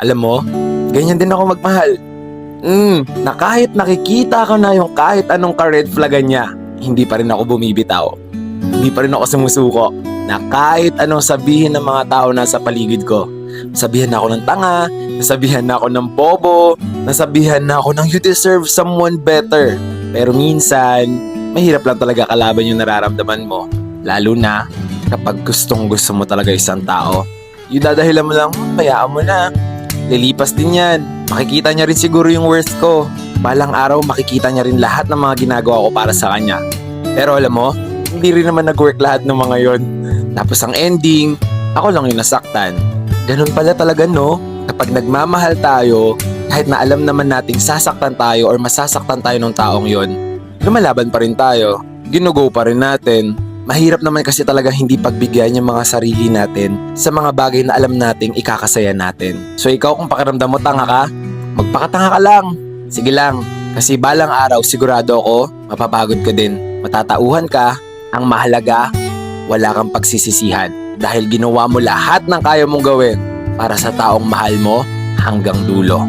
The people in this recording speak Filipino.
Alam mo, ganyan din ako magmahal. Na kahit nakikita ko na yung kahit anong ka-red flagan niya, hindi pa rin ako bumibitaw. Hindi pa rin ako sumusuko. Na kahit anong sabihin ng mga tao na sa paligid ko, sabihan na ako ng tanga, nasabihan na ako ng bobo, nasabihan na ako ng you deserve someone better. Pero minsan, mahirap lang talaga kalaban yung nararamdaman mo. Lalo na kapag gustong gusto mo talaga isang tao. Yung dadahilan mo lang, bayaan mo na. Lilipas din yan. Makikita niya rin siguro yung worth ko. Balang araw makikita niya rin lahat ng mga ginagawa ko para sa kanya. Pero alam mo, hindi rin naman nag-work lahat ng mga yon. Tapos ang ending, ako lang yung nasaktan. Ganun pala talaga no? Kapag nagmamahal tayo, kahit na alam naman nating sasaktan tayo or masasaktan tayo ng taong yon, lumalaban pa rin tayo. Ginugo pa rin natin. Mahirap naman kasi talaga hindi pagbigyan yung mga sarili natin sa mga bagay na alam nating ikakasaya natin. So ikaw kung pakiramdam mo tanga ka, magpakatanga ka lang. Sige lang, kasi balang araw sigurado ako, mapapagod ka din. Matatauhan ka, ang mahalaga, wala kang pagsisisihan. Dahil ginawa mo lahat ng kaya mong gawin para sa taong mahal mo hanggang dulo.